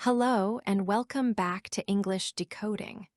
Hello and welcome back to English Decoding.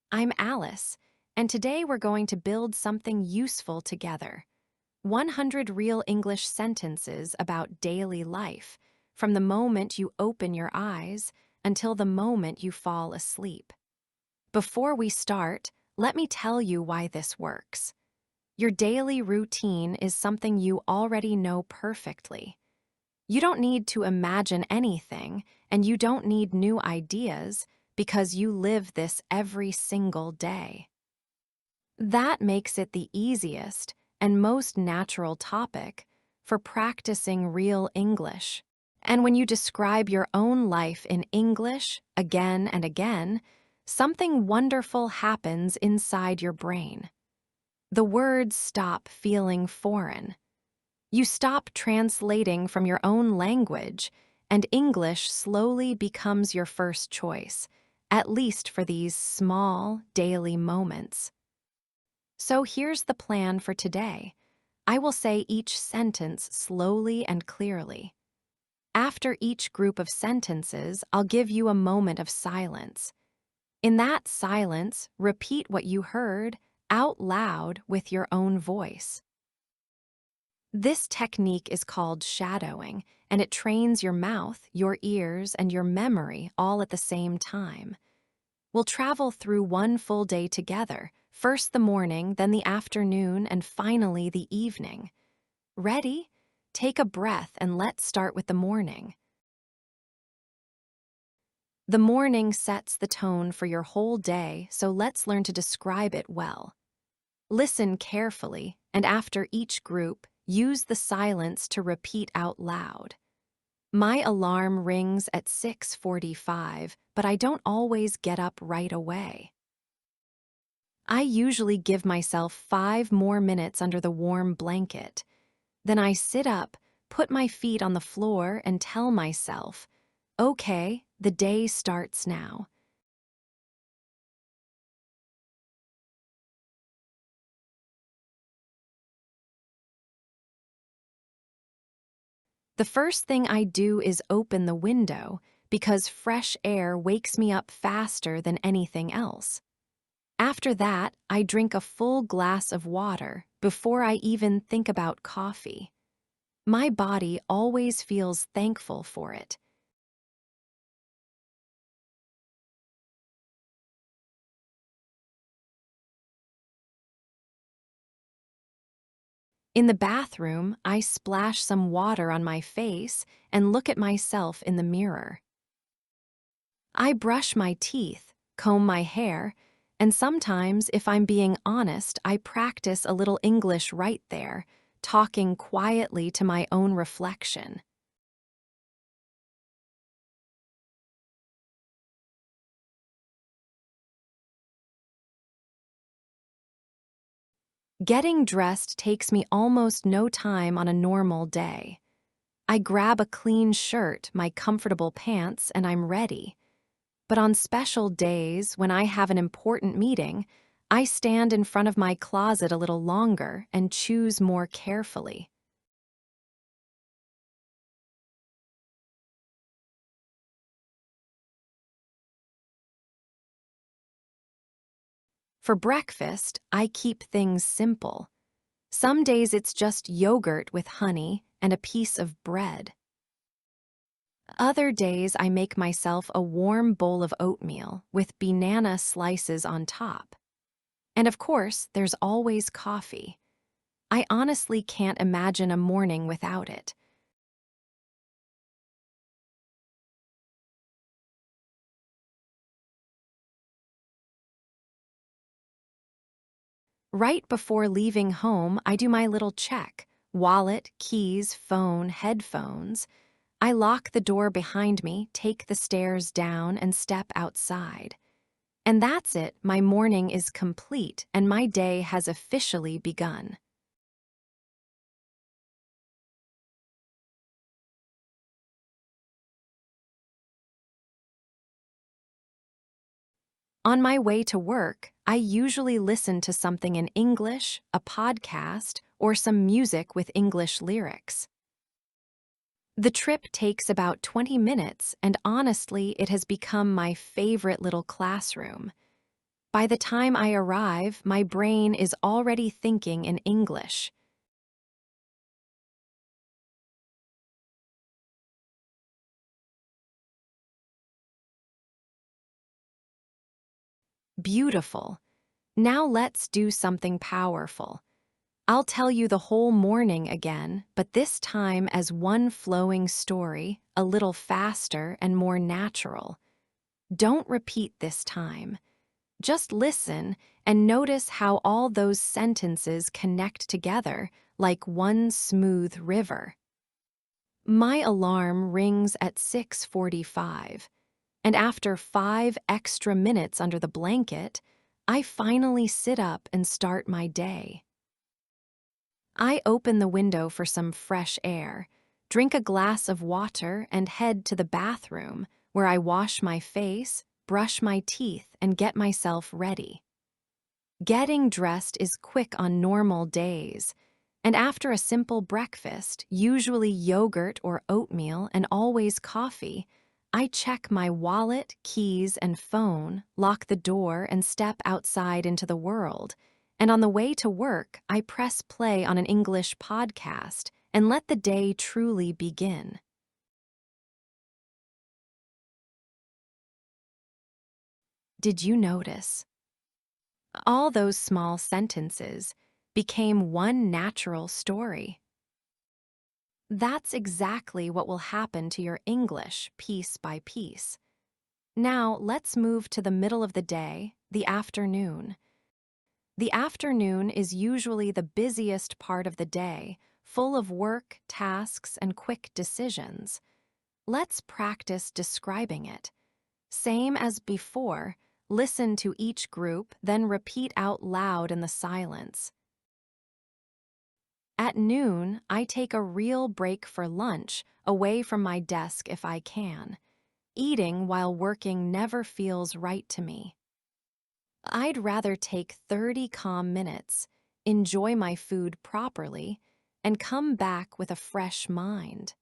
I'm Alice, and today we're going to build something useful together. 100 real English sentences about daily life, from the moment you open your eyes until the moment you fall asleep. Before we start, let me tell you why this works. Your daily routine is something you already know perfectly. You don't need to imagine anything, and you don't need new ideas because you live this every single day. That makes it the easiest and most natural topic for practicing real English. And when you describe your own life in English again and again, something wonderful happens inside your brain. The words stop feeling foreign. You stop translating from your own language, and English slowly becomes your first choice, at least for these small, daily moments. So here's the plan for today. I will say each sentence slowly and clearly. After each group of sentences, I'll give you a moment of silence. In that silence, repeat what you heard out loud with your own voice. This technique is called shadowing, and it trains your mouth, your ears, and your memory all at the same time. We'll travel through one full day together, first the morning, then the afternoon, and finally the evening. Ready? Take a breath and let's start with the morning. The morning sets the tone for your whole day, so let's learn to describe it well. Listen carefully, and after each group, use the silence to repeat out loud. My alarm rings at 6:45, but I don't always get up right away. I usually give myself 5 more minutes under the warm blanket. Then I sit up, put my feet on the floor, and tell myself, okay, the day starts now. The first thing I do is open the window because fresh air wakes me up faster than anything else. After that, I drink a full glass of water before I even think about coffee. My body always feels thankful for it. In the bathroom, I splash some water on my face and look at myself in the mirror. I brush my teeth, comb my hair, and sometimes, if I'm being honest, I practice a little English right there, talking quietly to my own reflection. Getting dressed takes me almost no time on a normal day. I grab a clean shirt, my comfortable pants, and I'm ready. But on special days, when I have an important meeting, I stand in front of my closet a little longer and choose more carefully. For breakfast, I keep things simple. Some days it's just yogurt with honey and a piece of bread. Other days I make myself a warm bowl of oatmeal with banana slices on top. And of course, there's always coffee. I honestly can't imagine a morning without it. Right before leaving home, I do my little check: wallet, keys, phone, headphones. I lock the door behind me, take the stairs down, and step outside. And that's it, my morning is complete, and my day has officially begun. On my way to work, I usually listen to something in English, a podcast, or some music with English lyrics. The trip takes about 20 minutes, and honestly, it has become my favorite little classroom. By the time I arrive, my brain is already thinking in English. Beautiful. Now let's do something powerful. I'll tell you the whole morning again, but this time as one flowing story, a little faster and more natural. Don't repeat this time. Just listen and notice how all those sentences connect together like one smooth river. My alarm rings at 6:45, and after 5 extra minutes under the blanket, I finally sit up and start my day. I open the window for some fresh air, drink a glass of water, and head to the bathroom, where I wash my face, brush my teeth, and get myself ready. Getting dressed is quick on normal days, and after a simple breakfast, usually yogurt or oatmeal and always coffee, I check my wallet, keys, and phone, lock the door, and step outside into the world. And on the way to work, I press play on an English podcast and let the day truly begin. Did you notice? All those small sentences became one natural story. That's exactly what will happen to your English piece by piece. Now, let's move to the middle of the day, the afternoon. The afternoon is usually the busiest part of the day, full of work, tasks, and quick decisions. Let's practice describing it. Same as before, listen to each group, then repeat out loud in the silence. At noon, I take a real break for lunch, away from my desk if I can. Eating while working never feels right to me. I'd rather take 30 calm minutes, enjoy my food properly, and come back with a fresh mind.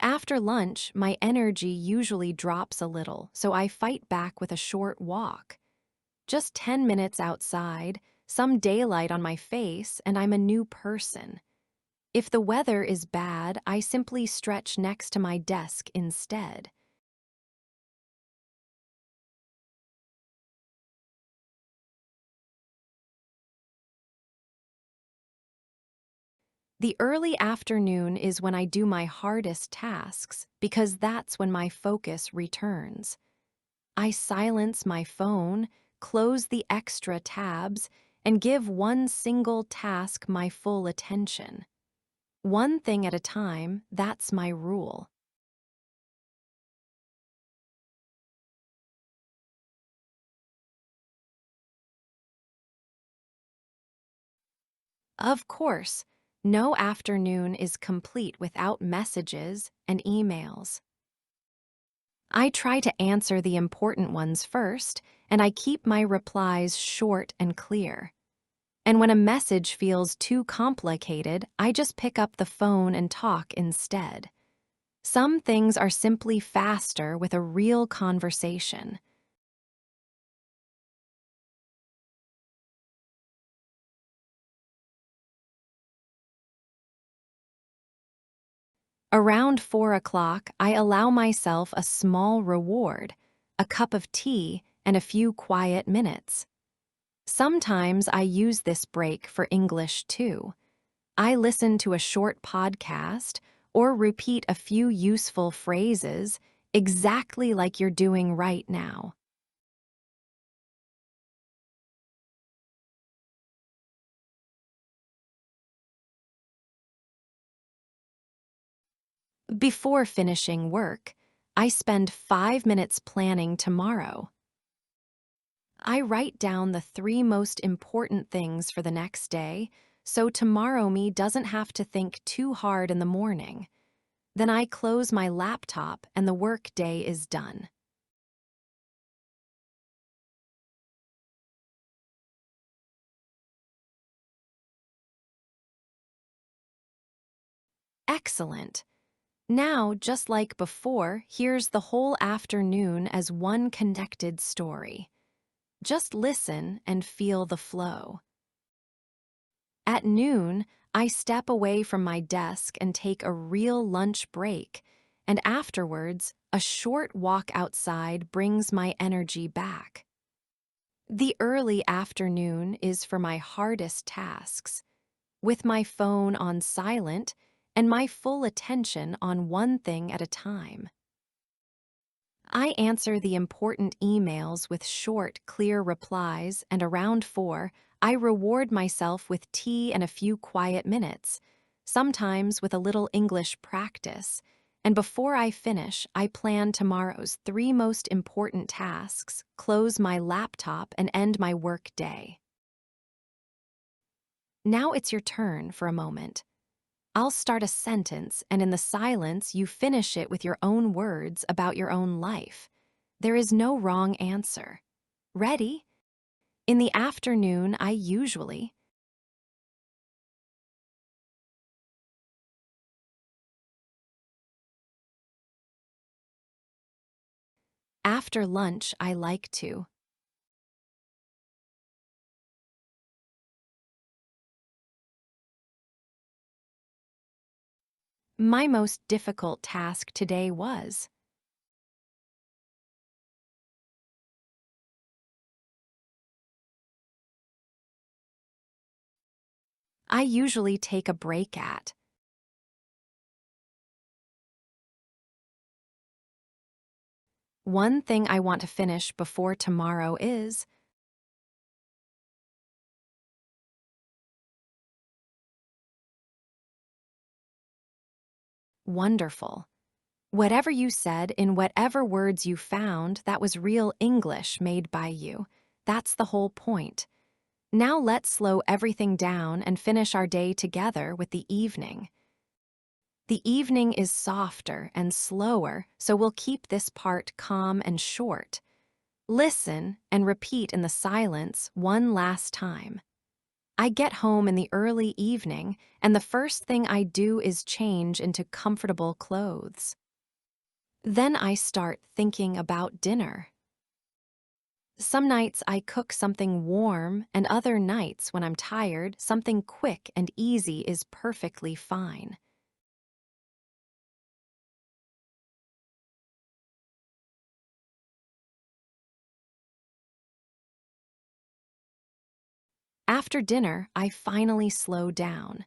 After lunch, my energy usually drops a little, so I fight back with a short walk. Just 10 minutes outside, some daylight on my face, and I'm a new person. If the weather is bad, I simply stretch next to my desk instead. The early afternoon is when I do my hardest tasks because that's when my focus returns. I silence my phone, close the extra tabs, and give one single task my full attention. One thing at a time, that's my rule. Of course, no afternoon is complete without messages and emails. I try to answer the important ones first, and I keep my replies short and clear. And when a message feels too complicated, I just pick up the phone and talk instead. Some things are simply faster with a real conversation. Around 4 o'clock, I allow myself a small reward, a cup of tea, and a few quiet minutes. Sometimes I use this break for English too. I listen to a short podcast or repeat a few useful phrases exactly like you're doing right now. Before finishing work, I spend 5 minutes planning tomorrow. I write down the 3 most important things for the next day, so tomorrow me doesn't have to think too hard in the morning. Then I close my laptop and the work day is done. Excellent. Now, just like before, here's the whole afternoon as one connected story. Just listen and feel the flow. At noon, I step away from my desk and take a real lunch break, and afterwards, a short walk outside brings my energy back. The early afternoon is for my hardest tasks, with my phone on silent and my full attention on one thing at a time. I answer the important emails with short, clear replies, and around 4, I reward myself with tea and a few quiet minutes, sometimes with a little English practice. And before I finish, I plan tomorrow's 3 most important tasks, close my laptop, and end my work day. Now it's your turn for a moment. I'll start a sentence, and in the silence, you finish it with your own words about your own life. There is no wrong answer. Ready? In the afternoon, I usually. After lunch, I like to. My most difficult task today was. I usually take a break at. One thing I want to finish before tomorrow is. Wonderful. Whatever you said, in whatever words you found, that was real English made by you. That's the whole point. Now let's slow everything down and finish our day together with the evening. The evening is softer and slower, so we'll keep this part calm and short. Listen and repeat in the silence one last time. I get home in the early evening, and the first thing I do is change into comfortable clothes. Then I start thinking about dinner. Some nights I cook something warm, and other nights when I'm tired, something quick and easy is perfectly fine. After dinner, I finally slow down.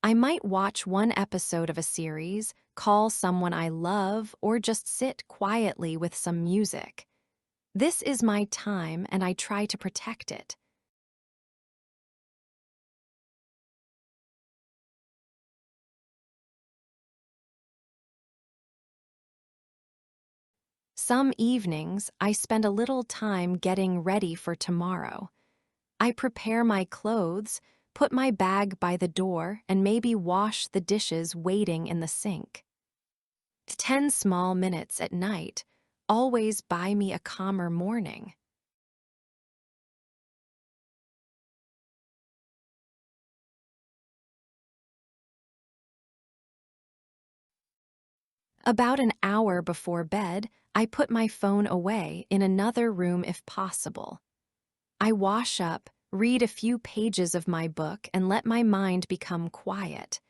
I might watch one episode of a series, call someone I love, or just sit quietly with some music. This is my time, and I try to protect it. Some evenings, I spend a little time getting ready for tomorrow. I prepare my clothes, put my bag by the door, and maybe wash the dishes waiting in the sink. 10 small minutes at night always buy me a calmer morning. About an hour before bed, I put my phone away in another room if possible. I wash up, read a few pages of my book, and let my mind become quiet.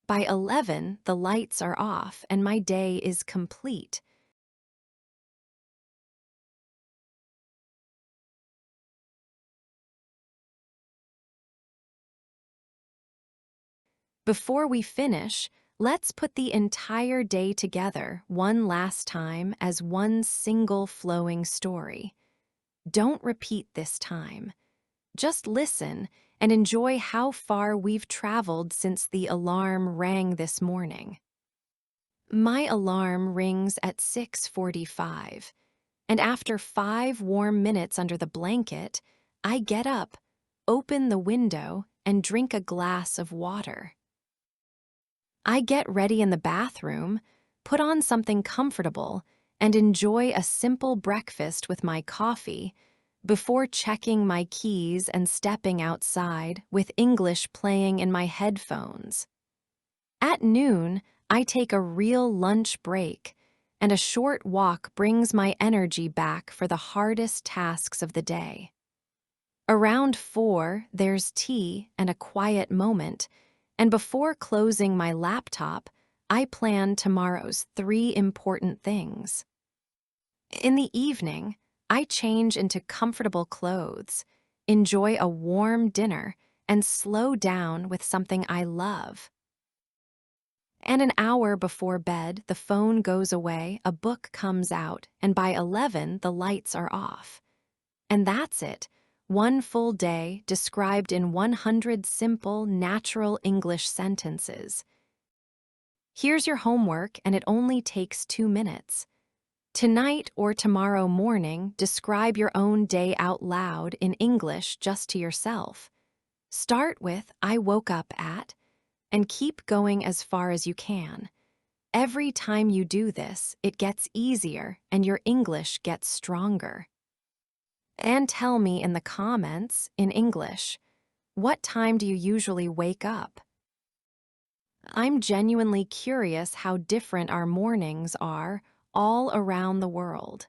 By 11, the lights are off and my day is complete. Before we finish, let's put the entire day together one last time as one single flowing story. Don't repeat this time. Just listen and enjoy how far we've traveled since the alarm rang this morning. My alarm rings at 6:45, and after 5 warm minutes under the blanket, I get up, open the window, and drink a glass of water. I get ready in the bathroom, put on something comfortable, and enjoy a simple breakfast with my coffee before checking my keys and stepping outside with English playing in my headphones. At noon, I take a real lunch break, and a short walk brings my energy back for the hardest tasks of the day. Around 4, there's tea and a quiet moment, and before closing my laptop, I plan tomorrow's 3 important things. In the evening, I change into comfortable clothes, enjoy a warm dinner, and slow down with something I love. And an hour before bed, the phone goes away, a book comes out, and by 11, the lights are off. And that's it. One full day described in 100 simple, natural English sentences. Here's your homework, and it only takes 2 minutes. Tonight or tomorrow morning, describe your own day out loud in English just to yourself. Start with, I woke up at, and keep going as far as you can. Every time you do this, it gets easier and your English gets stronger. And tell me in the comments, in English, what time do you usually wake up? I'm genuinely curious how different our mornings are all around the world.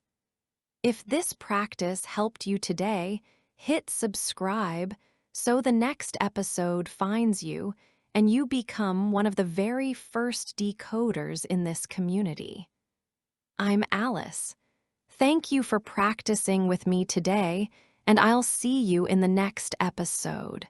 If this practice helped you today, hit subscribe so the next episode finds you and you become one of the very first decoders in this community. I'm Alice. Thank you for practicing with me today, and I'll see you in the next episode.